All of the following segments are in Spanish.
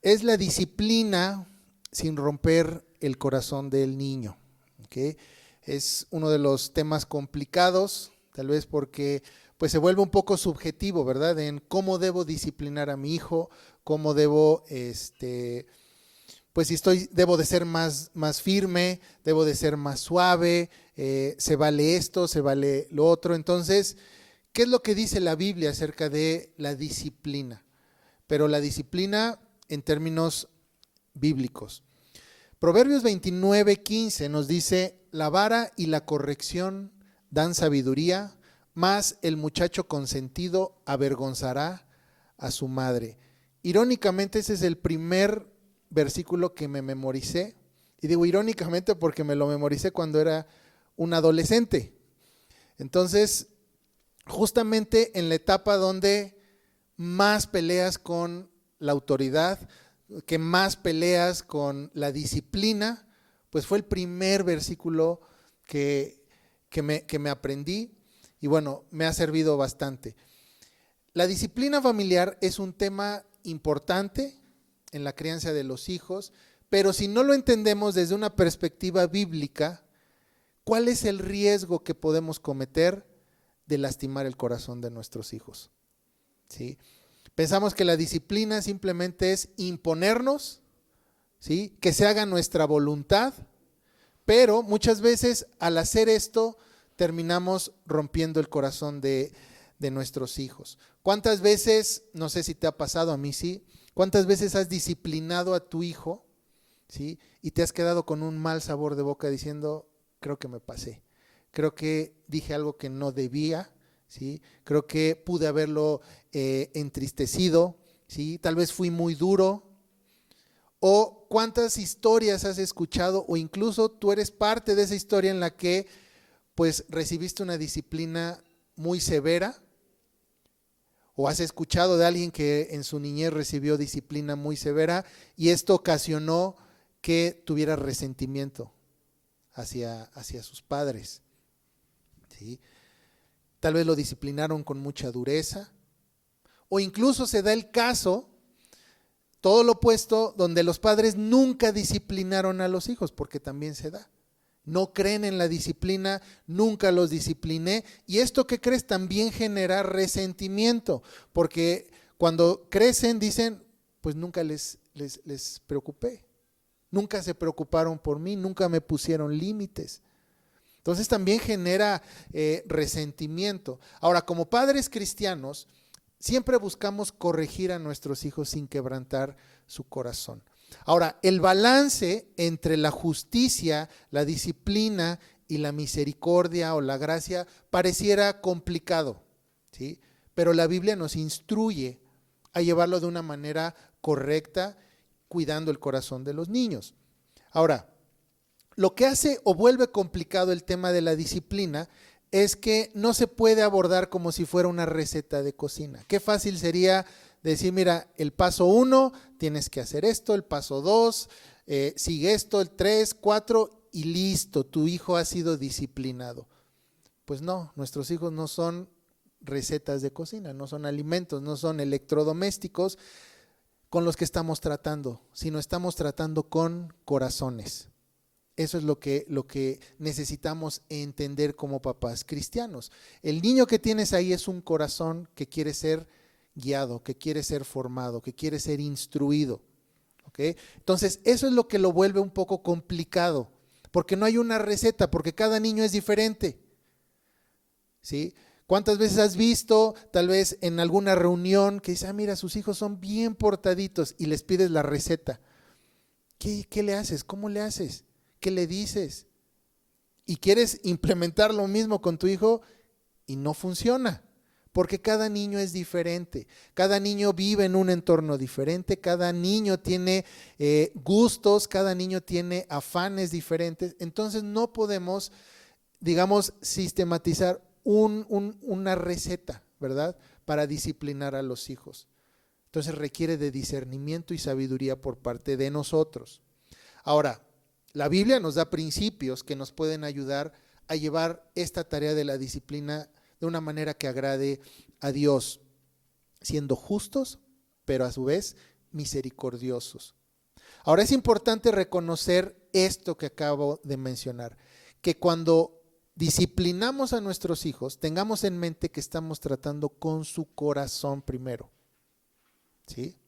es la disciplina sin romper el corazón del niño. ¿Okay? Es uno de los temas complicados, tal vez porque pues se vuelve un poco subjetivo, ¿verdad? En cómo debo disciplinar a mi hijo, cómo debo, pues si debo de ser más firme, debo de ser más suave, se vale esto, se vale lo otro. Entonces, ¿qué es lo que dice la Biblia acerca de la disciplina? Pero la disciplina en términos bíblicos. Proverbios 29:15 nos dice: la vara y la corrección dan sabiduría, mas el muchacho consentido avergonzará a su madre. Irónicamente, ese es el primer versículo que me memoricé. Y digo irónicamente porque me lo memoricé cuando era un adolescente. Entonces, justamente en la etapa donde más peleas con la autoridad, que más peleas con la disciplina, pues fue el primer versículo que me aprendí y bueno, me ha servido bastante. La disciplina familiar es un tema importante en la crianza de los hijos, pero si no lo entendemos desde una perspectiva bíblica, ¿cuál es el riesgo que podemos cometer de lastimar el corazón de nuestros hijos? ¿Sí? Pensamos que la disciplina simplemente es imponernos, ¿sí? Que se haga nuestra voluntad, pero muchas veces al hacer esto terminamos rompiendo el corazón de nuestros hijos. ¿Cuántas veces, no sé si te ha pasado, a mí sí, cuántas veces has disciplinado a tu hijo, ¿sí? Y te has quedado con un mal sabor de boca diciendo: creo que me pasé, creo que dije algo que no debía, ¿sí? Creo que pude haberlo entristecido, ¿sí? Tal vez fui muy duro. O cuántas historias has escuchado, o incluso tú eres parte de esa historia en la que pues recibiste una disciplina muy severa, o has escuchado de alguien que en su niñez recibió disciplina muy severa y esto ocasionó que tuviera resentimiento hacia sus padres, ¿sí? Tal vez lo disciplinaron con mucha dureza, o incluso se da el caso, todo lo opuesto, donde los padres nunca disciplinaron a los hijos, porque también se da. No creen en la disciplina, nunca los discipliné, y esto que crees también genera resentimiento, porque cuando crecen dicen: pues nunca les preocupé, nunca se preocuparon por mí, nunca me pusieron límites. Entonces también genera resentimiento. Ahora, como padres cristianos, siempre buscamos corregir a nuestros hijos sin quebrantar su corazón. Ahora, el balance entre la justicia, la disciplina y la misericordia o la gracia pareciera complicado, ¿sí? Pero la Biblia nos instruye a llevarlo de una manera correcta, cuidando el corazón de los niños. Ahora, lo que hace o vuelve complicado el tema de la disciplina es que no se puede abordar como si fuera una receta de cocina. Qué fácil sería decir: mira, el paso 1, tienes que hacer esto, el paso 2, sigue esto, el 3, 4 y listo, tu hijo ha sido disciplinado. Pues no, nuestros hijos no son recetas de cocina, no son alimentos, no son electrodomésticos con los que estamos tratando, sino estamos tratando con corazones. Eso es lo que necesitamos entender como papás cristianos. El niño que tienes ahí es un corazón que quiere ser guiado, que quiere ser formado, que quiere ser instruido. ¿Okay? Entonces, eso es lo que lo vuelve un poco complicado, porque no hay una receta, porque cada niño es diferente, ¿sí? ¿Cuántas veces has visto, tal vez en alguna reunión, que dice: mira, sus hijos son bien portaditos, y les pides la receta? ¿Qué le haces? ¿Cómo le haces? ¿Qué le dices? Y quieres implementar lo mismo con tu hijo y no funciona, porque cada niño es diferente, cada niño vive en un entorno diferente, cada niño tiene gustos, cada niño tiene afanes diferentes. Entonces no podemos, digamos, sistematizar una receta, ¿verdad?, para disciplinar a los hijos. Entonces requiere de discernimiento y sabiduría por parte de nosotros. Ahora, la Biblia nos da principios que nos pueden ayudar a llevar esta tarea de la disciplina de una manera que agrade a Dios, siendo justos, pero a su vez misericordiosos. Ahora es importante reconocer esto que acabo de mencionar, que cuando disciplinamos a nuestros hijos, tengamos en mente que estamos tratando con su corazón primero, ¿sí?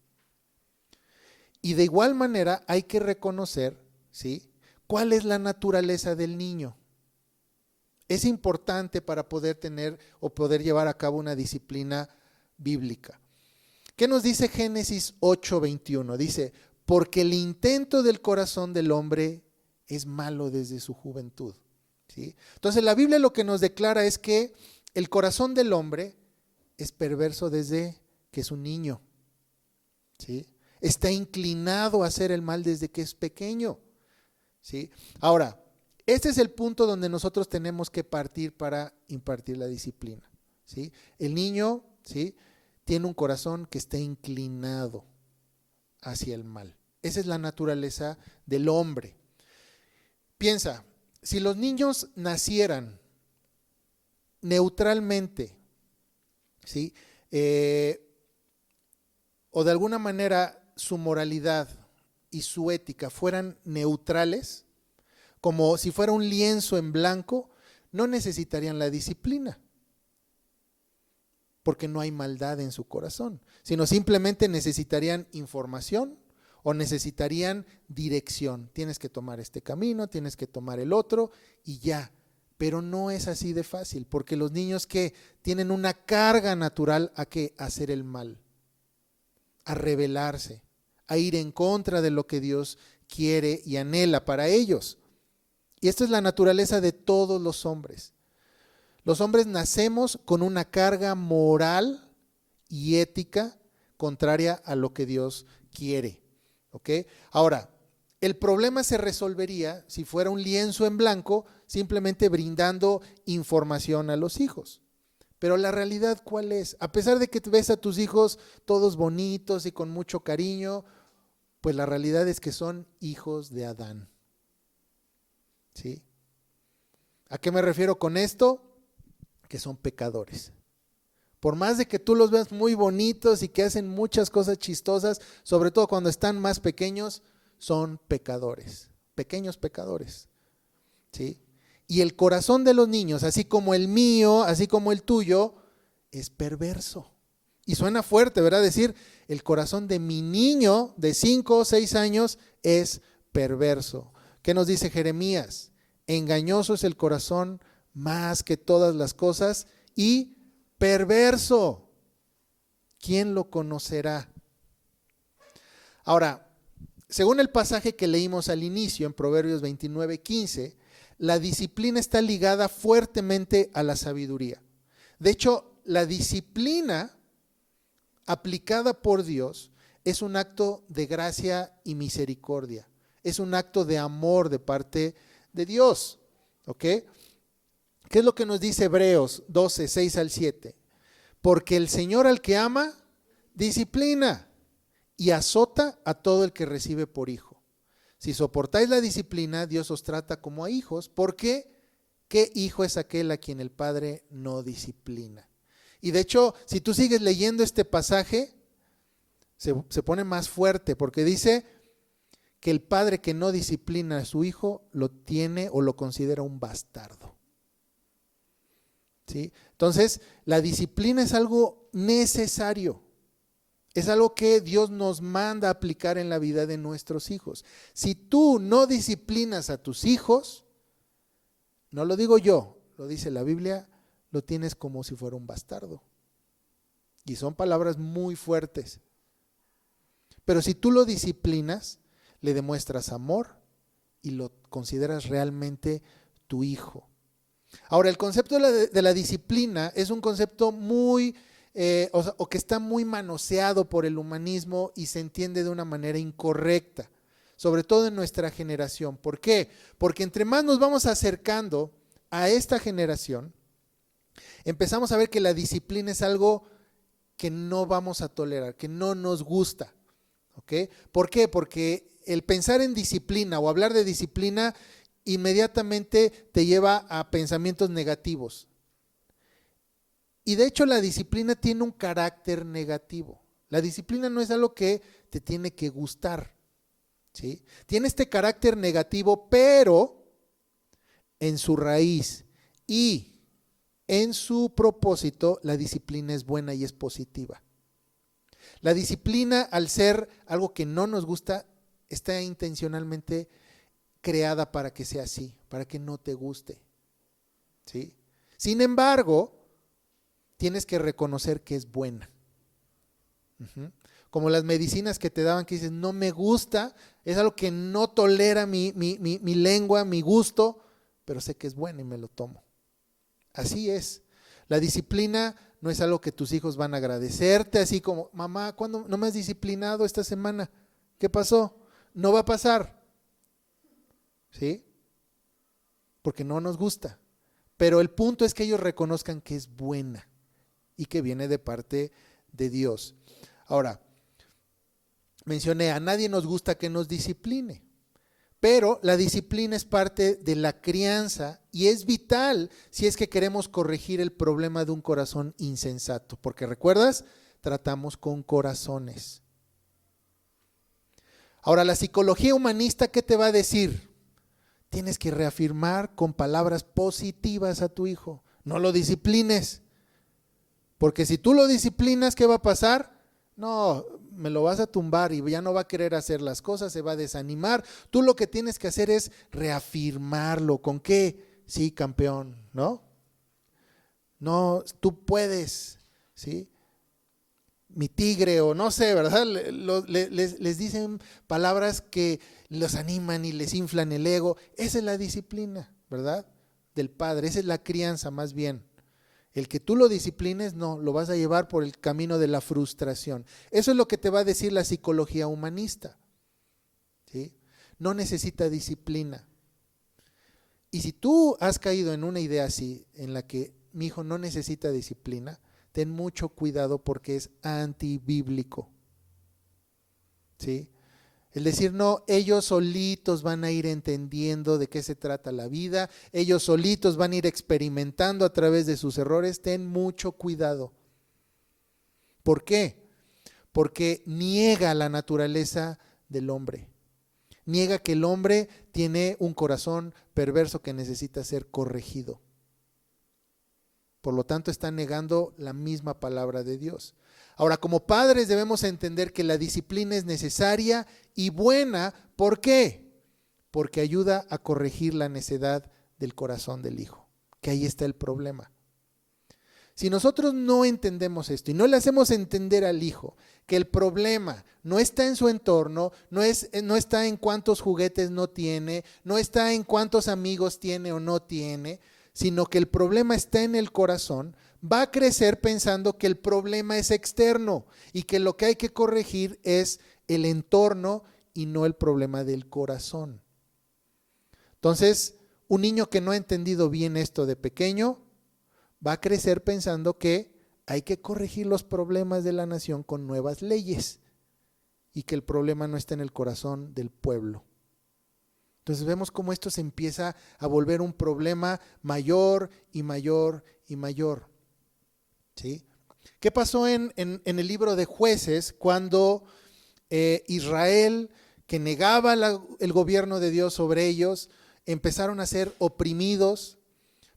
Y de igual manera hay que reconocer, ¿sí?, cuál es la naturaleza del niño. Es importante para poder tener o poder llevar a cabo una disciplina bíblica. ¿Qué nos dice Génesis 8:21? Dice, porque el intento del corazón del hombre es malo desde su juventud. ¿Sí? Entonces la Biblia lo que nos declara es que el corazón del hombre es perverso desde que es un niño. ¿Sí? Está inclinado a hacer el mal desde que es pequeño. ¿Sí? Ahora, este es el punto donde nosotros tenemos que partir para impartir la disciplina. ¿Sí? El niño, ¿sí?, tiene un corazón que está inclinado hacia el mal. Esa es la naturaleza del hombre. Piensa, si los niños nacieran neutralmente, ¿sí?, o de alguna manera su moralidad y su ética fueran neutrales, como si fuera un lienzo en blanco, no necesitarían la disciplina, porque no hay maldad en su corazón, sino simplemente necesitarían información o necesitarían dirección. Tienes que tomar este camino, tienes que tomar el otro y ya. Pero no es así de fácil, porque los niños que tienen una carga natural a que hacer el mal, a rebelarse, a ir en contra de lo que Dios quiere y anhela para ellos. Y esta es la naturaleza de todos los hombres. Los hombres nacemos con una carga moral y ética contraria a lo que Dios quiere. ¿Ok? Ahora, el problema se resolvería si fuera un lienzo en blanco, simplemente brindando información a los hijos. Pero la realidad, ¿cuál es? A pesar de que ves a tus hijos todos bonitos y con mucho cariño, pues la realidad es que son hijos de Adán. ¿Sí? ¿A qué me refiero con esto? Que son pecadores. Por más de que tú los veas muy bonitos y que hacen muchas cosas chistosas, sobre todo cuando están más pequeños, son pecadores, pequeños pecadores. ¿Sí? Y el corazón de los niños, así como el mío, así como el tuyo, es perverso. Y suena fuerte, ¿verdad? Decir, el corazón de mi niño de 5 o 6 años es perverso. ¿Qué nos dice Jeremías? Engañoso es el corazón más que todas las cosas y perverso. ¿Quién lo conocerá? Ahora, según el pasaje que leímos al inicio en Proverbios 29:15, la disciplina está ligada fuertemente a la sabiduría. De hecho, la disciplina aplicada por Dios es un acto de gracia y misericordia. Es un acto de amor de parte de Dios. ¿Ok? ¿Qué es lo que nos dice Hebreos 12, 6 al 7? Porque el Señor al que ama, disciplina y azota a todo el que recibe por hijo. Si soportáis la disciplina, Dios os trata como a hijos, porque ¿qué hijo es aquel a quien el Padre no disciplina? Y de hecho, si tú sigues leyendo este pasaje, se pone más fuerte, porque dice que el padre que no disciplina a su hijo lo tiene o lo considera un bastardo. ¿Sí? Entonces, la disciplina es algo necesario. Es algo que Dios nos manda a aplicar en la vida de nuestros hijos. Si tú no disciplinas a tus hijos, no lo digo yo, lo dice la Biblia, lo tienes como si fuera un bastardo. Y son palabras muy fuertes. Pero si tú lo disciplinas, le demuestras amor y lo consideras realmente tu hijo. Ahora, el concepto de la disciplina es un concepto muy, o que está muy manoseado por el humanismo y se entiende de una manera incorrecta, sobre todo en nuestra generación. ¿Por qué? Porque entre más nos vamos acercando a esta generación, empezamos a ver que la disciplina es algo que no vamos a tolerar, que no nos gusta. ¿Ok? ¿Por qué? Porque el pensar en disciplina o hablar de disciplina inmediatamente te lleva a pensamientos negativos. Y de hecho la disciplina tiene un carácter negativo. La disciplina no es algo que te tiene que gustar, ¿sí? Tiene este carácter negativo, pero en su raíz y en su propósito, la disciplina es buena y es positiva. La disciplina, al ser algo que no nos gusta, está intencionalmente creada para que sea así, para que no te guste, ¿sí? Sin embargo, tienes que reconocer que es buena. Como las medicinas que te daban que dices, no me gusta, es algo que no tolera mi lengua, mi gusto, pero sé que es bueno y me lo tomo. Así es. La disciplina no es algo que tus hijos van a agradecerte, así como, mamá, ¿cuándo no me has disciplinado esta semana? ¿Qué pasó? No va a pasar. ¿Sí? Porque no nos gusta. Pero el punto es que ellos reconozcan que es buena y que viene de parte de Dios. Ahora, mencioné, a nadie nos gusta que nos discipline, pero la disciplina es parte de la crianza y es vital si es que queremos corregir el problema de un corazón insensato, porque recuerdas, tratamos con corazones. Ahora, la psicología humanista, ¿qué te va a decir? Tienes que reafirmar con palabras positivas a tu hijo, no lo disciplines, porque si tú lo disciplinas, ¿qué va a pasar? No, me lo vas a tumbar y ya no va a querer hacer las cosas, se va a desanimar. Tú lo que tienes que hacer es reafirmarlo. ¿Con qué? Sí, campeón, ¿no? No, tú puedes, ¿sí? Mi tigre o no sé, ¿verdad? Les dicen palabras que los animan y les inflan el ego. Esa es la disciplina, ¿verdad? Del padre, esa es la crianza más bien. El que tú lo disciplines, no, lo vas a llevar por el camino de la frustración. Eso es lo que te va a decir la psicología humanista, ¿sí? No necesita disciplina. Y si tú has caído en una idea así, en la que mi hijo no necesita disciplina, ten mucho cuidado porque es antibíblico, ¿sí? El decir, no, ellos solitos van a ir entendiendo de qué se trata la vida, ellos solitos van a ir experimentando a través de sus errores, ten mucho cuidado. ¿Por qué? Porque niega la naturaleza del hombre, niega que el hombre tiene un corazón perverso que necesita ser corregido. Por lo tanto, está negando la misma palabra de Dios. Ahora, como padres debemos entender que la disciplina es necesaria y buena. ¿Por qué? Porque ayuda a corregir la necedad del corazón del hijo, que ahí está el problema. Si nosotros no entendemos esto y no le hacemos entender al hijo que el problema no está en su entorno, no está en cuántos juguetes no tiene, no está en cuántos amigos tiene o no tiene, sino que el problema está en el corazón, va a crecer pensando que el problema es externo y que lo que hay que corregir es el entorno y no el problema del corazón. Entonces, un niño que no ha entendido bien esto de pequeño, va a crecer pensando que hay que corregir los problemas de la nación con nuevas leyes y que el problema no está en el corazón del pueblo. Entonces vemos cómo esto se empieza a volver un problema mayor y mayor y mayor, ¿sí? ¿Qué pasó en el libro de Jueces cuando Israel, que negaba el gobierno de Dios sobre ellos, empezaron a ser oprimidos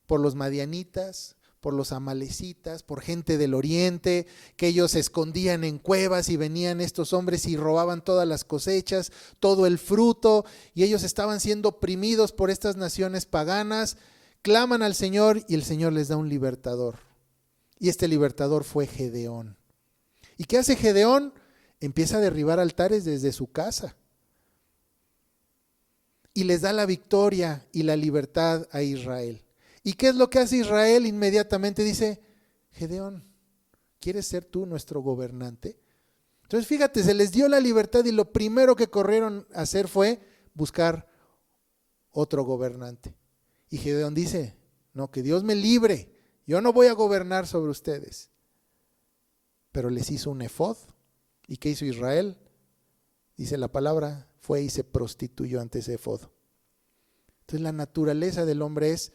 por los madianitas, por los amalecitas, por gente del oriente, que ellos se escondían en cuevas y venían estos hombres y robaban todas las cosechas, todo el fruto, y ellos estaban siendo oprimidos por estas naciones paganas? Claman al Señor y el Señor les da un libertador. Y este libertador fue Gedeón. ¿Y qué hace Gedeón? Empieza a derribar altares desde su casa. Y les da la victoria y la libertad a Israel. ¿Y qué es lo que hace Israel? Inmediatamente dice, Gedeón, ¿quieres ser tú nuestro gobernante? Entonces fíjate, se les dio la libertad y lo primero que corrieron a hacer fue buscar otro gobernante. Y Gedeón dice, no, que Dios me libre, yo no voy a gobernar sobre ustedes. Pero les hizo un efod. ¿Y qué hizo Israel? Dice la palabra, fue y se prostituyó ante ese efod. Entonces la naturaleza del hombre es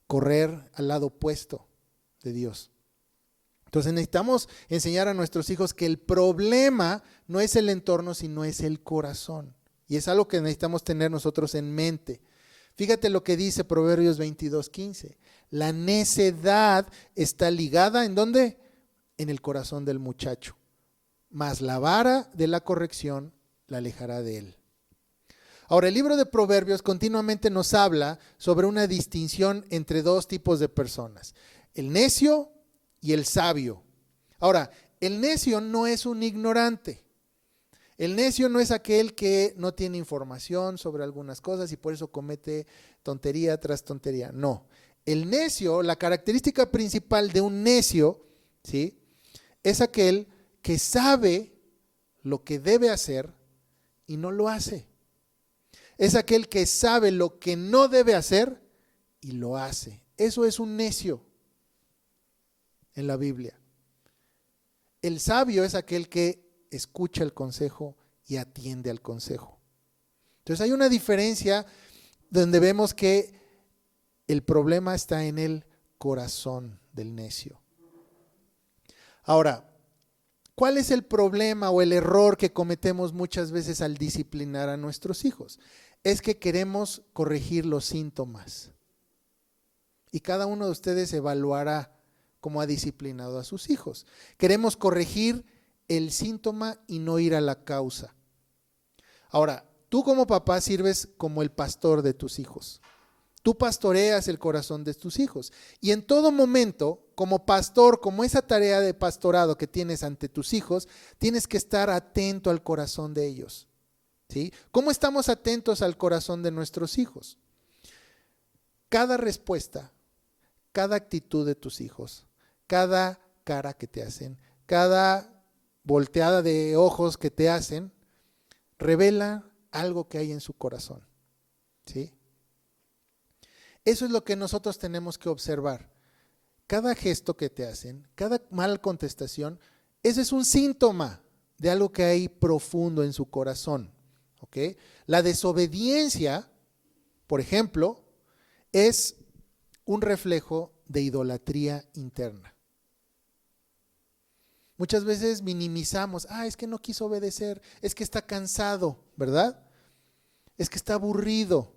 correr al lado opuesto de Dios. Entonces necesitamos enseñar a nuestros hijos que el problema no es el entorno, sino es el corazón. Y es algo que necesitamos tener nosotros en mente. Fíjate lo que dice Proverbios 22:15. La necedad está ligada, ¿en dónde? En el corazón del muchacho. Mas la vara de la corrección la alejará de él. Ahora, el libro de Proverbios continuamente nos habla sobre una distinción entre dos tipos de personas. El necio y el sabio. Ahora, el necio no es un ignorante. El necio no es aquel que no tiene información sobre algunas cosas y por eso comete tontería tras tontería. No. El necio, la característica principal de un necio, ¿sí?, es aquel que sabe lo que debe hacer y no lo hace. Es aquel que sabe lo que no debe hacer y lo hace. Eso es un necio en la Biblia. El sabio es aquel que escucha el consejo y atiende al consejo. Entonces hay una diferencia donde vemos que el problema está en el corazón del necio. Ahora, ¿cuál es el problema o el error que cometemos muchas veces al disciplinar a nuestros hijos? Es que queremos corregir los síntomas. Y cada uno de ustedes evaluará cómo ha disciplinado a sus hijos. Queremos corregir el síntoma y no ir a la causa. Ahora, tú como papá sirves como el pastor de tus hijos. Tú pastoreas el corazón de tus hijos. Y en todo momento, como pastor, como esa tarea de pastorado que tienes ante tus hijos, tienes que estar atento al corazón de ellos. ¿Sí? ¿Cómo estamos atentos al corazón de nuestros hijos? Cada respuesta, cada actitud de tus hijos, cada cara que te hacen, cada volteada de ojos que te hacen, revela algo que hay en su corazón. ¿Sí? Eso es lo que nosotros tenemos que observar. Cada gesto que te hacen, cada mala contestación, ese es un síntoma de algo que hay profundo en su corazón. ¿Ok? La desobediencia, por ejemplo, es un reflejo de idolatría interna. Muchas veces minimizamos, es que no quiso obedecer, es que está cansado, ¿verdad? Es que está aburrido,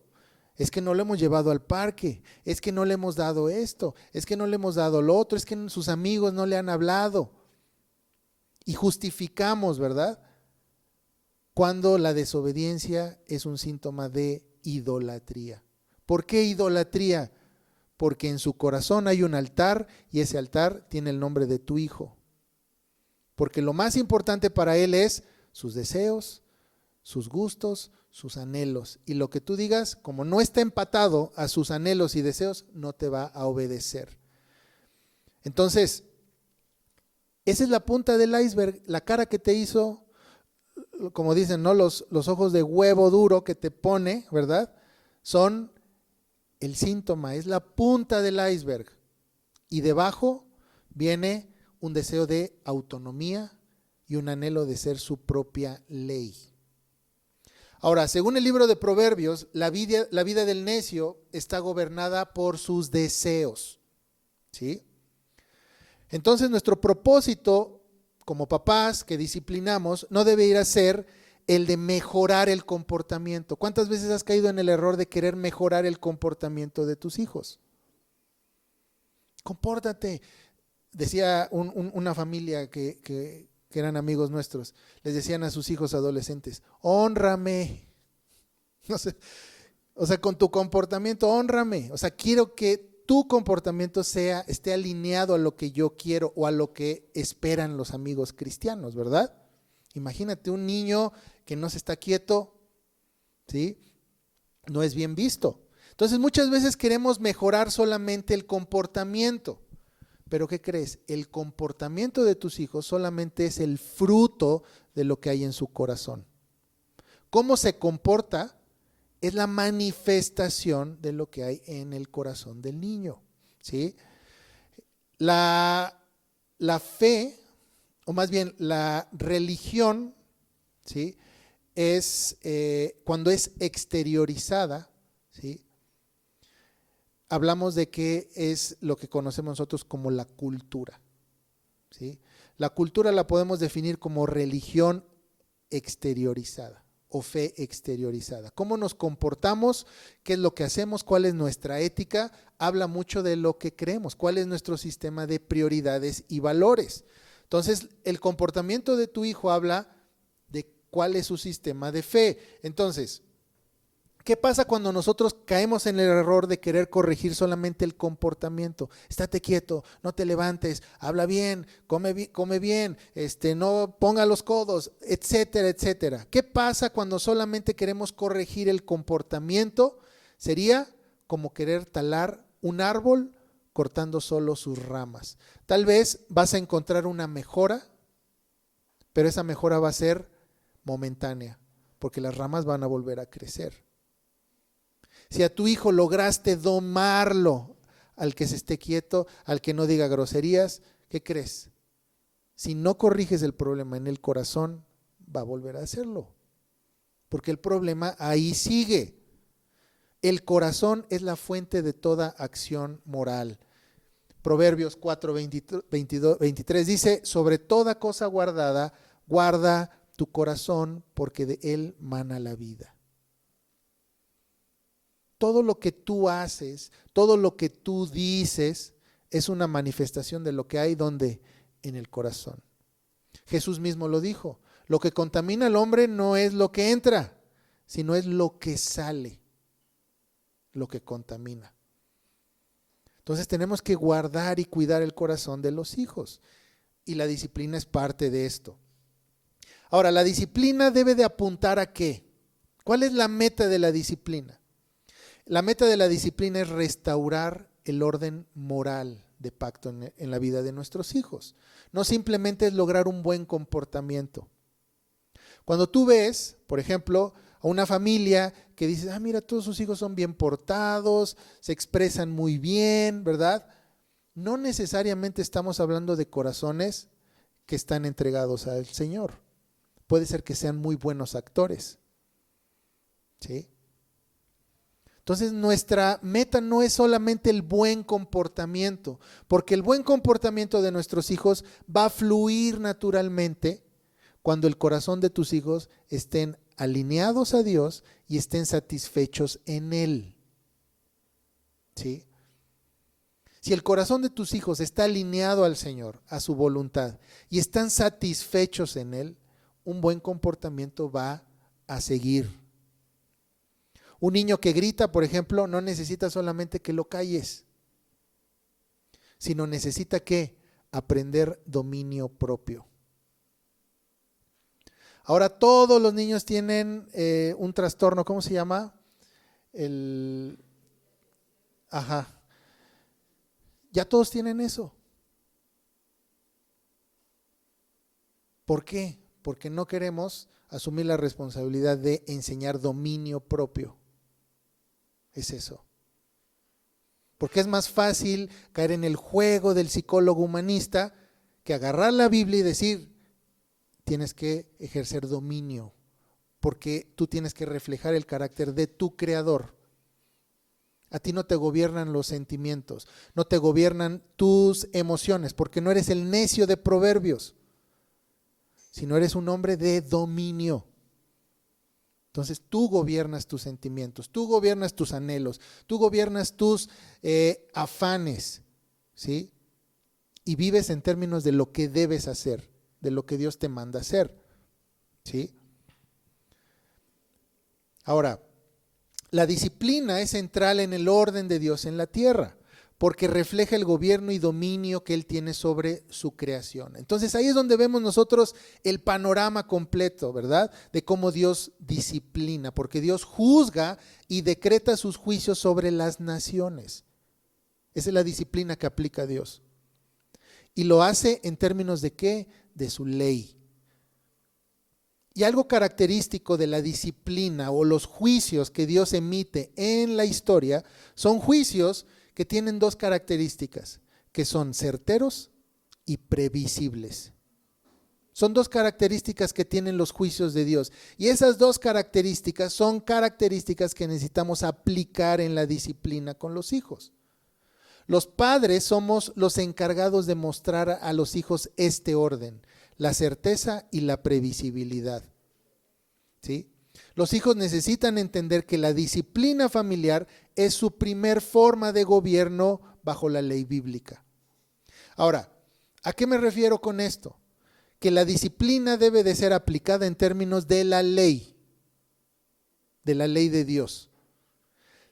es que no lo hemos llevado al parque, es que no le hemos dado esto, es que no le hemos dado lo otro, es que sus amigos no le han hablado. Y justificamos, ¿verdad?, cuando la desobediencia es un síntoma de idolatría. ¿Por qué idolatría? Porque en su corazón hay un altar y ese altar tiene el nombre de tu hijo. Porque lo más importante para él es sus deseos, sus gustos, sus anhelos. Y lo que tú digas, como no está empatado a sus anhelos y deseos, no te va a obedecer. Entonces, esa es la punta del iceberg, la cara que te hizo, como dicen, ¿no?, los ojos de huevo duro que te pone, ¿verdad?, son el síntoma, es la punta del iceberg. Y debajo viene un deseo de autonomía y un anhelo de ser su propia ley. Ahora, según el libro de Proverbios, la vida del necio está gobernada por sus deseos. ¿Sí? Entonces, nuestro propósito como papás que disciplinamos no debe ir a ser el de mejorar el comportamiento. ¿Cuántas veces has caído en el error de querer mejorar el comportamiento de tus hijos? Compórtate. Decía una familia que eran amigos nuestros, les decían a sus hijos adolescentes, hónrame. No sé, o sea, con tu comportamiento, hónrame. O sea, quiero que tu comportamiento esté alineado a lo que yo quiero o a lo que esperan los amigos cristianos, ¿verdad? Imagínate un niño que no se está quieto, ¿sí? No es bien visto. Entonces, muchas veces queremos mejorar solamente el comportamiento. Pero ¿qué crees? El comportamiento de tus hijos solamente es el fruto de lo que hay en su corazón. Cómo se comporta es la manifestación de lo que hay en el corazón del niño. ¿Sí? La fe, o más bien la religión, ¿sí?, es cuando es exteriorizada, ¿sí?, hablamos de que es lo que conocemos nosotros como la cultura. ¿sí? La cultura la podemos definir como religión exteriorizada o fe exteriorizada. ¿Cómo nos comportamos? ¿Qué es lo que hacemos? ¿Cuál es nuestra ética? Habla mucho de lo que creemos, cuál es nuestro sistema de prioridades y valores. Entonces, el comportamiento de tu hijo habla de cuál es su sistema de fe. Entonces, ¿qué pasa cuando nosotros caemos en el error de querer corregir solamente el comportamiento? Estate quieto, no te levantes, habla bien, come bien, no ponga los codos, etcétera, etcétera. ¿Qué pasa cuando solamente queremos corregir el comportamiento? Sería como querer talar un árbol cortando solo sus ramas. Tal vez vas a encontrar una mejora, pero esa mejora va a ser momentánea, porque las ramas van a volver a crecer. Si a tu hijo lograste domarlo al que se esté quieto, al que no diga groserías, ¿qué crees? Si no corriges el problema en el corazón, va a volver a hacerlo, porque el problema ahí sigue. El corazón es la fuente de toda acción moral. Proverbios 4:23 dice, sobre toda cosa guardada, guarda tu corazón, porque de él mana la vida. Todo lo que tú haces, todo lo que tú dices, es una manifestación de lo que hay donde en el corazón. Jesús mismo lo dijo, lo que contamina al hombre no es lo que entra, sino es lo que sale, lo que contamina. Entonces tenemos que guardar y cuidar el corazón de los hijos, y la disciplina es parte de esto. Ahora, la disciplina debe de apuntar ¿a qué? ¿Cuál es la meta de la disciplina? La meta de la disciplina es restaurar el orden moral de pacto en la vida de nuestros hijos. No simplemente es lograr un buen comportamiento. Cuando tú ves, por ejemplo, a una familia que dice, mira, todos sus hijos son bien portados, se expresan muy bien, ¿verdad? No necesariamente estamos hablando de corazones que están entregados al Señor. Puede ser que sean muy buenos actores, ¿sí? Entonces nuestra meta no es solamente el buen comportamiento, porque el buen comportamiento de nuestros hijos va a fluir naturalmente cuando el corazón de tus hijos estén alineados a Dios y estén satisfechos en Él. ¿Sí? Si el corazón de tus hijos está alineado al Señor, a su voluntad, y están satisfechos en Él, un buen comportamiento va a seguir. Un niño que grita, por ejemplo, no necesita solamente que lo calles, sino necesita ¿qué? Aprender dominio propio. Ahora todos los niños tienen un trastorno, ¿cómo se llama? Ya todos tienen eso. ¿Por qué? Porque no queremos asumir la responsabilidad de enseñar dominio propio. Es eso. Porque es más fácil caer en el juego del psicólogo humanista que agarrar la Biblia y decir, tienes que ejercer dominio, porque tú tienes que reflejar el carácter de tu creador. A ti no te gobiernan los sentimientos, no te gobiernan tus emociones, porque no eres el necio de Proverbios, sino eres un hombre de dominio. Entonces tú gobiernas tus sentimientos, tú gobiernas tus anhelos, tú gobiernas tus afanes, ¿sí? Y vives en términos de lo que debes hacer, de lo que Dios te manda hacer, ¿sí? Ahora, la disciplina es central en el orden de Dios en la tierra, porque refleja el gobierno y dominio que Él tiene sobre su creación. Entonces ahí es donde vemos nosotros el panorama completo, ¿verdad? De cómo Dios disciplina, porque Dios juzga y decreta sus juicios sobre las naciones. Esa es la disciplina que aplica Dios. Y lo hace en términos de ¿qué? De su ley. Y algo característico de la disciplina o los juicios que Dios emite en la historia son juicios que tienen dos características, que son certeros y previsibles. Son dos características que tienen los juicios de Dios. Y esas dos características son características que necesitamos aplicar en la disciplina con los hijos. Los padres somos los encargados de mostrar a los hijos este orden, la certeza y la previsibilidad. ¿Sí? Los hijos necesitan entender que la disciplina familiar es su primer forma de gobierno bajo la ley bíblica. Ahora, ¿a qué me refiero con esto? Que la disciplina debe de ser aplicada en términos de la ley de Dios.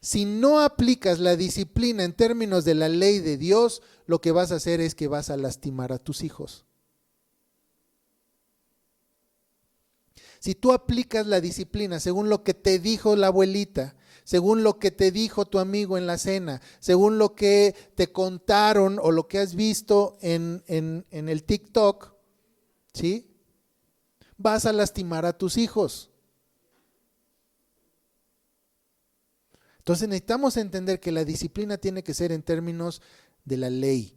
Si no aplicas la disciplina en términos de la ley de Dios, lo que vas a hacer es que vas a lastimar a tus hijos. Si tú aplicas la disciplina según lo que te dijo la abuelita, según lo que te dijo tu amigo en la cena, según lo que te contaron o lo que has visto en el TikTok, ¿sí? Vas a lastimar a tus hijos. Entonces necesitamos entender que la disciplina tiene que ser en términos de la ley.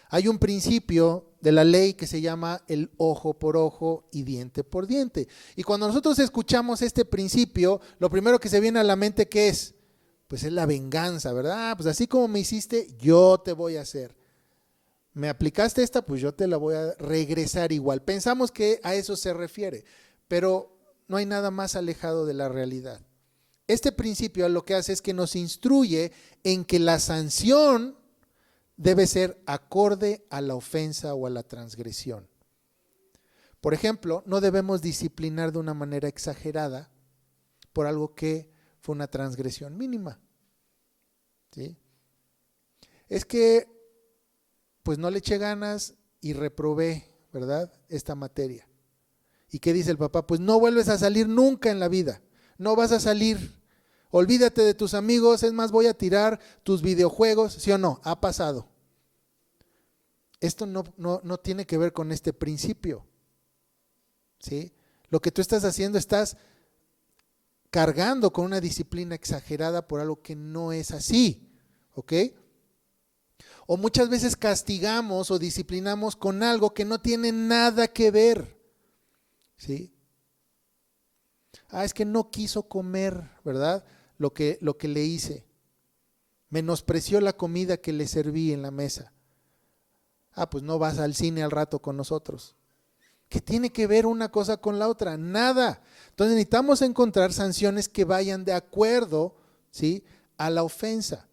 Hay un principio de la ley que se llama el ojo por ojo y diente por diente. Y cuando nosotros escuchamos este principio, lo primero que se viene a la mente, ¿qué es? Pues es la venganza, ¿verdad? Pues así como me hiciste, yo te voy a hacer. Me aplicaste esta, pues yo te la voy a regresar igual. Pensamos que a eso se refiere, pero no hay nada más alejado de la realidad. Este principio lo que hace es que nos instruye en que la sanción debe ser acorde a la ofensa o a la transgresión. Por ejemplo, no debemos disciplinar de una manera exagerada por algo que fue una transgresión mínima. ¿Sí? Es que, pues no le eché ganas y reprobé, ¿verdad?, esta materia. ¿Y qué dice el papá? Pues no vuelves a salir nunca en la vida, no vas a salir. Olvídate de tus amigos, es más, voy a tirar tus videojuegos, ¿sí o no? Ha pasado. Esto no tiene que ver con este principio, ¿sí? Lo que tú estás haciendo, estás cargando con una disciplina exagerada por algo que no es así, ¿ok? O muchas veces castigamos o disciplinamos con algo que no tiene nada que ver, ¿sí? Es que no quiso comer, ¿verdad?, lo que le hice. Menospreció la comida que le serví en la mesa. Pues no vas al cine al rato con nosotros. ¿Qué tiene que ver una cosa con la otra? Nada. Entonces necesitamos encontrar sanciones que vayan de acuerdo, ¿sí?, a la ofensa.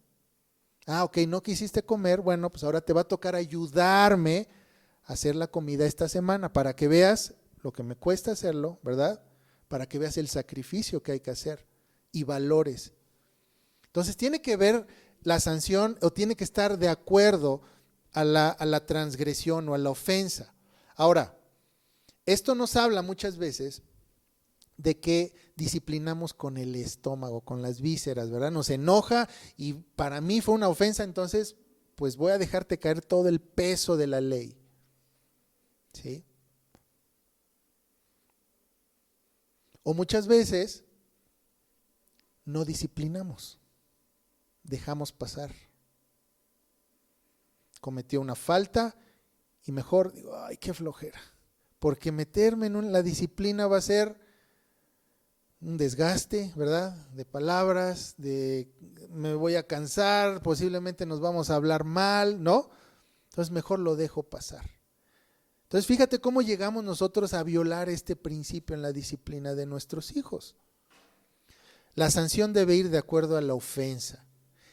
Ok, no quisiste comer, bueno, pues ahora te va a tocar ayudarme a hacer la comida esta semana para que veas lo que me cuesta hacerlo, ¿verdad? Para que veas el sacrificio que hay que hacer y valores. Entonces tiene que ver la sanción o tiene que estar de acuerdo a la transgresión o a la ofensa. Ahora, esto nos habla muchas veces de que disciplinamos con el estómago, con las vísceras, ¿verdad? Nos enoja y para mí fue una ofensa, entonces pues voy a dejarte caer todo el peso de la ley. ¿Sí? O muchas veces no disciplinamos, dejamos pasar. Cometió una falta y mejor digo, ay, qué flojera, porque meterme en la disciplina va a ser un desgaste, ¿verdad?, de palabras, me voy a cansar, posiblemente nos vamos a hablar mal, ¿no? Entonces mejor lo dejo pasar. Entonces fíjate cómo llegamos nosotros a violar este principio en la disciplina de nuestros hijos. La sanción debe ir de acuerdo a la ofensa.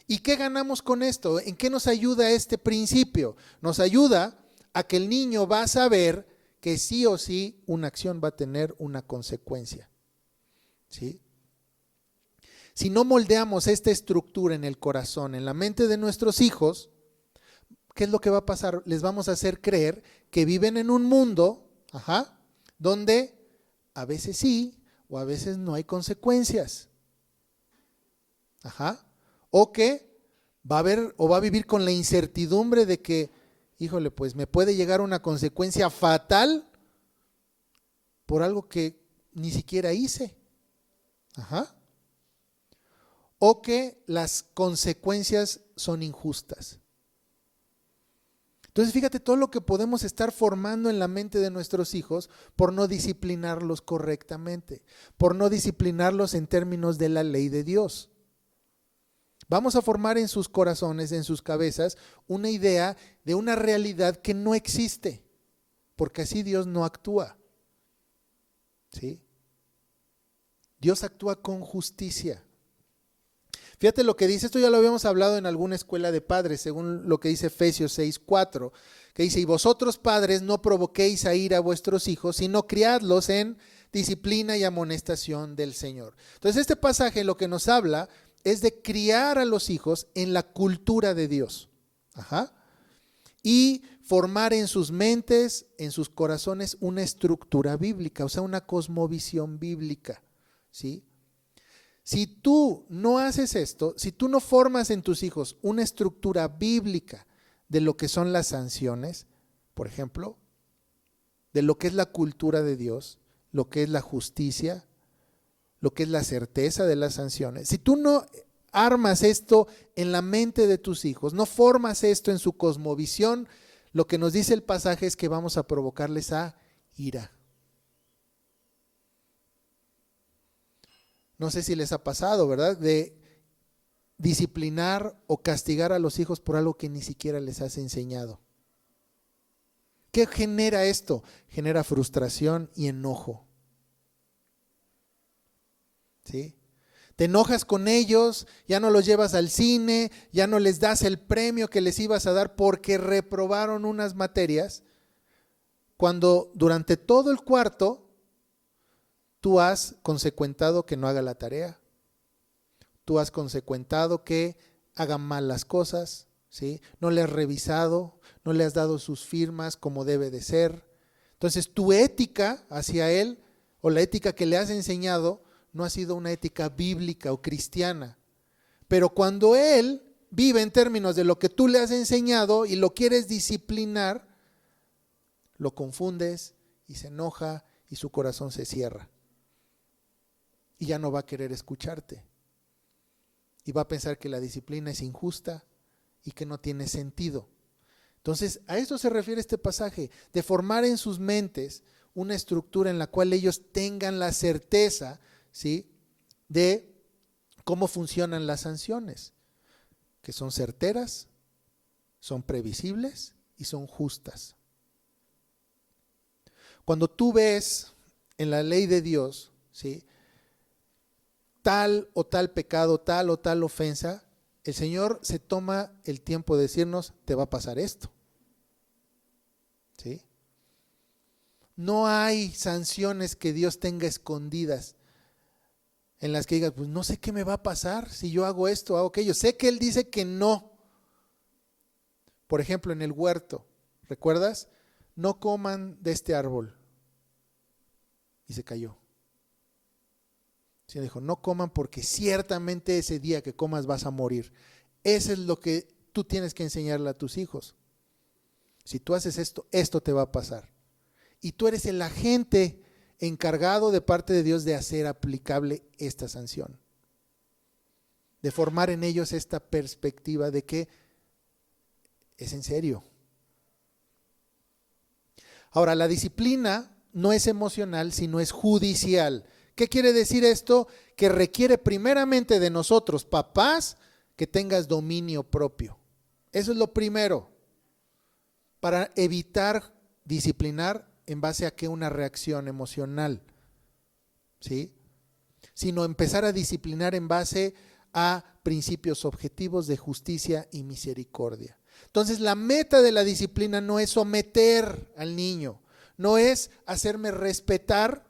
¿Y qué ganamos con esto? ¿En qué nos ayuda este principio? Nos ayuda a que el niño va a saber que sí o sí una acción va a tener una consecuencia. ¿Sí? Si no moldeamos esta estructura en el corazón, en la mente de nuestros hijos, ¿qué es lo que va a pasar? Les vamos a hacer creer que viven en un mundo, donde a veces sí o a veces no hay consecuencias. O que va a haber o va a vivir con la incertidumbre de que, híjole, pues me puede llegar una consecuencia fatal por algo que ni siquiera hice. O que las consecuencias son injustas. Entonces fíjate todo lo que podemos estar formando en la mente de nuestros hijos por no disciplinarlos correctamente, por no disciplinarlos en términos de la ley de Dios. Vamos a formar en sus corazones, en sus cabezas, una idea de una realidad que no existe, porque así Dios no actúa. ¿Sí? Dios actúa con justicia. Fíjate lo que dice, esto ya lo habíamos hablado en alguna escuela de padres, según lo que dice Efesios 6:4, que dice: y vosotros padres no provoquéis a ira a vuestros hijos, sino criadlos en disciplina y amonestación del Señor. Entonces este pasaje lo que nos habla es de criar a los hijos en la cultura de Dios. Y formar en sus mentes, en sus corazones, una estructura bíblica, o sea, una cosmovisión bíblica, ¿sí? Si tú no haces esto, si tú no formas en tus hijos una estructura bíblica de lo que son las sanciones, por ejemplo, de lo que es la cultura de Dios, lo que es la justicia, lo que es la certeza de las sanciones, si tú no armas esto en la mente de tus hijos, no formas esto en su cosmovisión, lo que nos dice el pasaje es que vamos a provocarles a ira. No sé si les ha pasado, ¿verdad? De disciplinar o castigar a los hijos por algo que ni siquiera les has enseñado. ¿Qué genera esto? Genera frustración y enojo. ¿Sí? Te enojas con ellos, ya no los llevas al cine, ya no les das el premio que les ibas a dar porque reprobaron unas materias, cuando durante todo el cuarto tú has consecuentado que no haga la tarea, tú has consecuentado que haga mal las cosas, ¿sí? No le has revisado, no le has dado sus firmas como debe de ser. Entonces tu ética hacia él, o la ética que le has enseñado, no ha sido una ética bíblica o cristiana. Pero cuando él vive en términos de lo que tú le has enseñado y lo quieres disciplinar, lo confundes y se enoja y su corazón se cierra. Y ya no va a querer escucharte. Y va a pensar que la disciplina es injusta y que no tiene sentido. Entonces, a esto se refiere este pasaje, de formar en sus mentes una estructura en la cual ellos tengan la certeza, ¿sí?, de cómo funcionan las sanciones, que son certeras, son previsibles y son justas. Cuando tú ves en la ley de Dios, ¿sí?, tal o tal pecado, tal o tal ofensa, el Señor se toma el tiempo de decirnos: te va a pasar esto. ¿Sí? No hay sanciones que Dios tenga escondidas en las que digas: pues no sé qué me va a pasar si yo hago esto, hago aquello. Sé que Él dice que no. Por ejemplo, en el huerto, ¿recuerdas? No coman de este árbol. Y se cayó. El Señor dijo: no coman porque ciertamente ese día que comas vas a morir. Eso es lo que tú tienes que enseñarle a tus hijos. Si tú haces esto, esto te va a pasar. Y tú eres el agente encargado de parte de Dios de hacer aplicable esta sanción. De formar en ellos esta perspectiva de que es en serio. Ahora, la disciplina no es emocional, sino es judicial. ¿Qué quiere decir esto? Que requiere primeramente de nosotros, papás, que tengas dominio propio. Eso es lo primero, para evitar disciplinar en base a que una reacción emocional, ¿sí? Sino empezar a disciplinar en base a principios objetivos de justicia y misericordia. Entonces, la meta de la disciplina no es someter al niño, no es hacerme respetar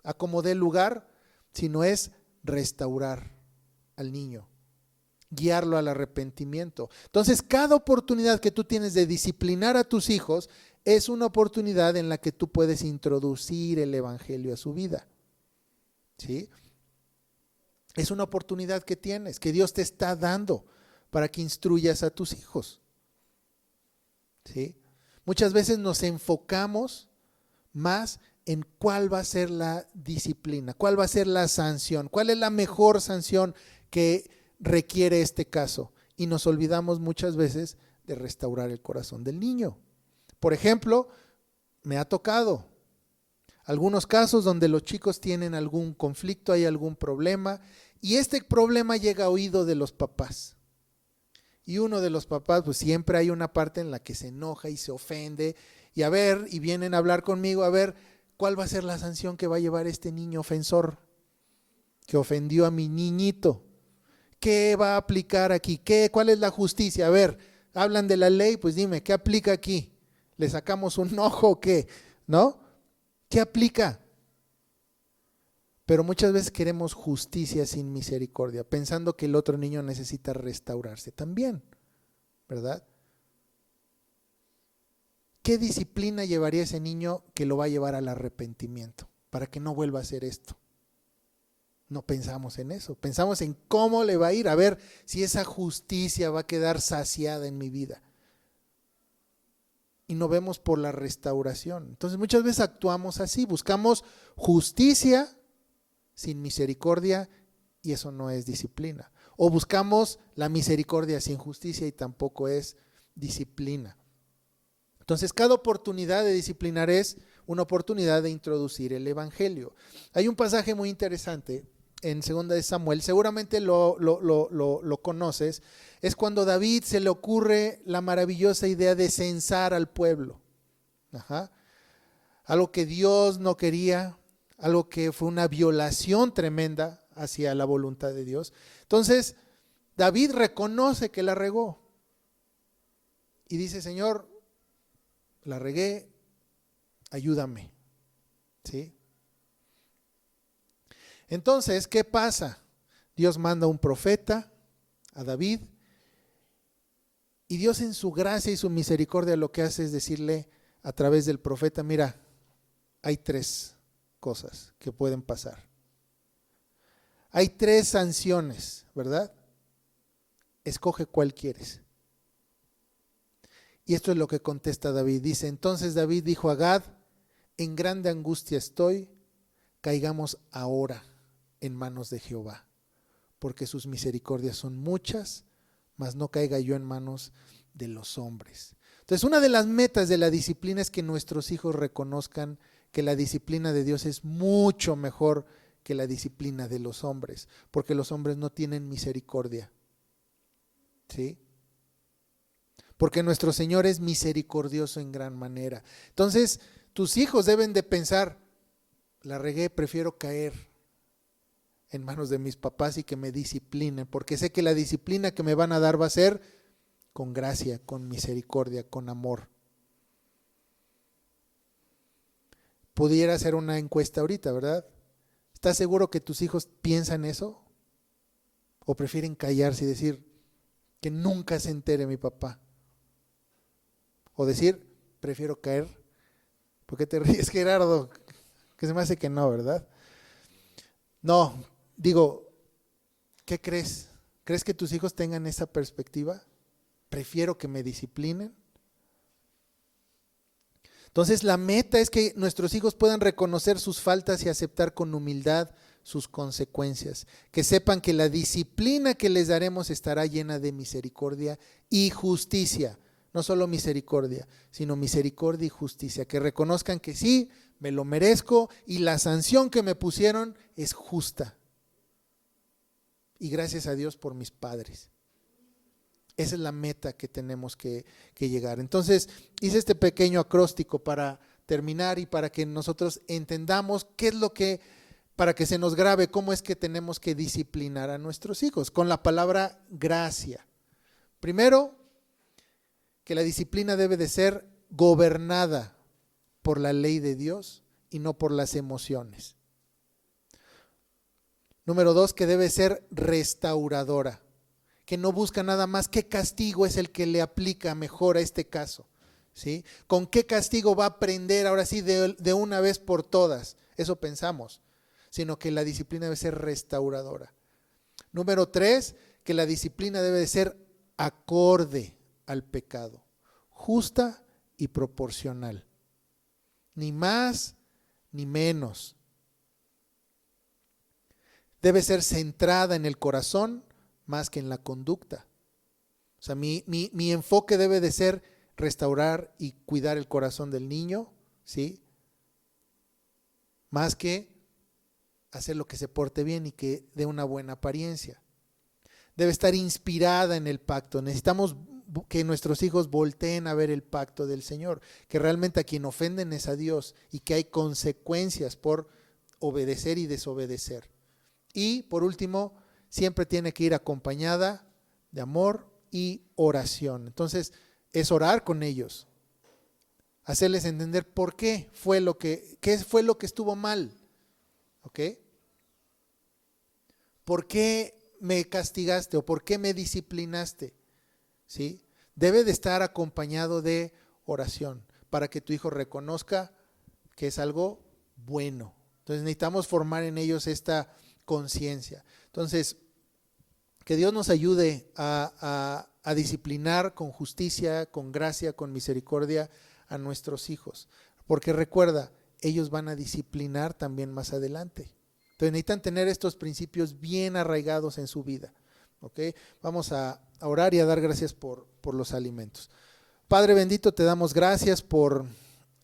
a como dé lugar, sino es restaurar al niño, guiarlo al arrepentimiento. Entonces, cada oportunidad que tú tienes de disciplinar a tus hijos es una oportunidad en la que tú puedes introducir el evangelio a su vida. ¿Sí? Es una oportunidad que tienes, que Dios te está dando para que instruyas a tus hijos. ¿Sí? Muchas veces nos enfocamos más en cuál va a ser la disciplina, cuál va a ser la sanción, cuál es la mejor sanción que requiere este caso. Y nos olvidamos muchas veces de restaurar el corazón del niño. Por ejemplo, me ha tocado. Algunos casos donde los chicos tienen algún conflicto, hay algún problema, y este problema llega a oído de los papás. Y uno de los papás, pues siempre hay una parte en la que se enoja y se ofende, y vienen a hablar conmigo, a ver, ¿cuál va a ser la sanción que va a llevar este niño ofensor que ofendió a mi niñito? ¿Qué va a aplicar aquí? ¿Cuál es la justicia? A ver, hablan de la ley, pues dime, ¿qué aplica aquí? ¿Le sacamos un ojo o qué? ¿No? ¿Qué aplica? Pero muchas veces queremos justicia sin misericordia, pensando que el otro niño necesita restaurarse también, ¿verdad? ¿Qué disciplina llevaría ese niño que lo va a llevar al arrepentimiento para que no vuelva a hacer esto? No pensamos en eso, pensamos en cómo le va a ir, a ver si esa justicia va a quedar saciada en mi vida. Y no vemos por la restauración. Entonces muchas veces actuamos así, buscamos justicia sin misericordia y eso no es disciplina. O buscamos la misericordia sin justicia y tampoco es disciplina. Entonces cada oportunidad de disciplinar es una oportunidad de introducir el evangelio. Hay un pasaje muy interesante en 2 de Samuel, seguramente lo conoces, es cuando David se le ocurre la maravillosa idea de censar al pueblo. Algo que Dios no quería, algo que fue una violación tremenda hacia la voluntad de Dios. Entonces, David reconoce que la regó y dice, Señor, la regué, ayúdame. ¿Sí? Entonces, ¿qué pasa? Dios manda un profeta a David y Dios en su gracia y su misericordia lo que hace es decirle a través del profeta, mira, hay 3 cosas que pueden pasar. Hay 3 sanciones, ¿verdad? Escoge cuál quieres. Y esto es lo que contesta David. Dice, entonces David dijo a Gad, en grande angustia estoy, caigamos ahora en manos de Jehová, porque sus misericordias son muchas, mas no caiga yo en manos de los hombres. Entonces, una de las metas de la disciplina es que nuestros hijos reconozcan que la disciplina de Dios es mucho mejor que la disciplina de los hombres, porque los hombres no tienen misericordia. ¿Sí? Porque nuestro Señor es misericordioso en gran manera. Entonces, tus hijos deben de pensar, la regué, prefiero caer en manos de mis papás y que me disciplinen, porque sé que la disciplina que me van a dar va a ser con gracia, con misericordia, con amor. Pudiera hacer una encuesta ahorita, ¿verdad? ¿Estás seguro que tus hijos piensan eso? ¿O prefieren callarse y decir que nunca se entere mi papá? O decir, prefiero caer. ¿Por qué te ríes, Gerardo? Que se me hace que no, ¿verdad? No, digo, ¿qué crees? ¿Crees que tus hijos tengan esa perspectiva? Prefiero que me disciplinen. Entonces la meta es que nuestros hijos puedan reconocer sus faltas y aceptar con humildad sus consecuencias. Que sepan que la disciplina que les daremos estará llena de misericordia y justicia. No solo misericordia, sino misericordia y justicia. Que reconozcan que sí, me lo merezco y la sanción que me pusieron es justa. Y gracias a Dios por mis padres. Esa es la meta que tenemos que llegar. Entonces, hice este pequeño acróstico para terminar y para que nosotros entendamos qué es lo que, para que se nos grabe, cómo es que tenemos que disciplinar a nuestros hijos, con la palabra gracia. Primero, que la disciplina debe de ser gobernada por la ley de Dios y no por las emociones. Número 2, que debe ser restauradora, que no busca nada más qué castigo es el que le aplica mejor a este caso, ¿sí? ¿Con qué castigo va a aprender ahora sí de una vez por todas? Eso pensamos, sino que la disciplina debe ser restauradora. Número 3, que la disciplina debe de ser acorde al pecado, justa y proporcional, ni más ni menos. Debe ser centrada en el corazón más que en la conducta. O sea, mi enfoque debe de ser restaurar y cuidar el corazón del niño, ¿sí? más que hacer lo que se porte bien y que dé una buena apariencia. Debe estar inspirada en el pacto. Necesitamos que nuestros hijos volteen a ver el pacto del Señor, que realmente a quien ofenden es a Dios y que hay consecuencias por obedecer y desobedecer. Y por último, siempre tiene que ir acompañada de amor y oración. Entonces, es orar con ellos, hacerles entender qué fue lo que estuvo mal, ¿ok? ¿Por qué me castigaste o por qué me disciplinaste? ¿Sí? Debe de estar acompañado de oración para que tu hijo reconozca que es algo bueno. Entonces necesitamos formar en ellos esta conciencia. Entonces, que Dios nos ayude a disciplinar con justicia, con gracia, con misericordia a nuestros hijos. Porque recuerda, ellos van a disciplinar también más adelante. Entonces necesitan tener estos principios bien arraigados en su vida. ¿Okay? Vamos a orar y a dar gracias por los alimentos. Padre bendito, te damos gracias por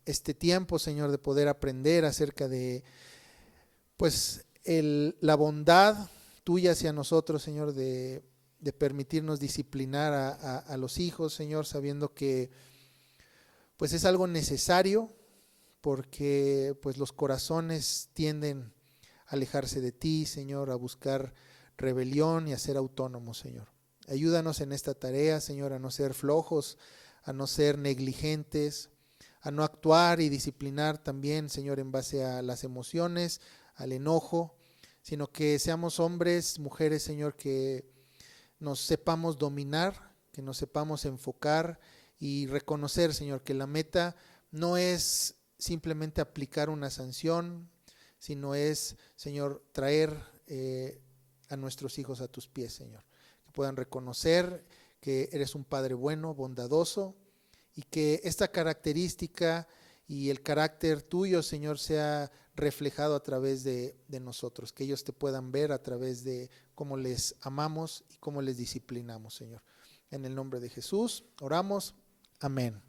este tiempo, Señor, de poder aprender acerca de pues la bondad tuya hacia nosotros, Señor, de permitirnos disciplinar a los hijos, Señor, sabiendo que pues es algo necesario porque pues los corazones tienden a alejarse de ti, Señor, a buscar rebelión y a ser autónomos, Señor. Ayúdanos en esta tarea, Señor, a no ser flojos, a no ser negligentes, a no actuar y disciplinar también, Señor, en base a las emociones, al enojo, sino que seamos hombres, mujeres, Señor, que nos sepamos dominar, que nos sepamos enfocar y reconocer, Señor, que la meta no es simplemente aplicar una sanción, sino es, Señor, traer a nuestros hijos a tus pies, Señor. Que puedan reconocer que eres un Padre bueno, bondadoso, y que esta característica y el carácter tuyo, Señor, sea reflejado a través de nosotros. Que ellos te puedan ver a través de cómo les amamos y cómo les disciplinamos, Señor. En el nombre de Jesús oramos. Amén.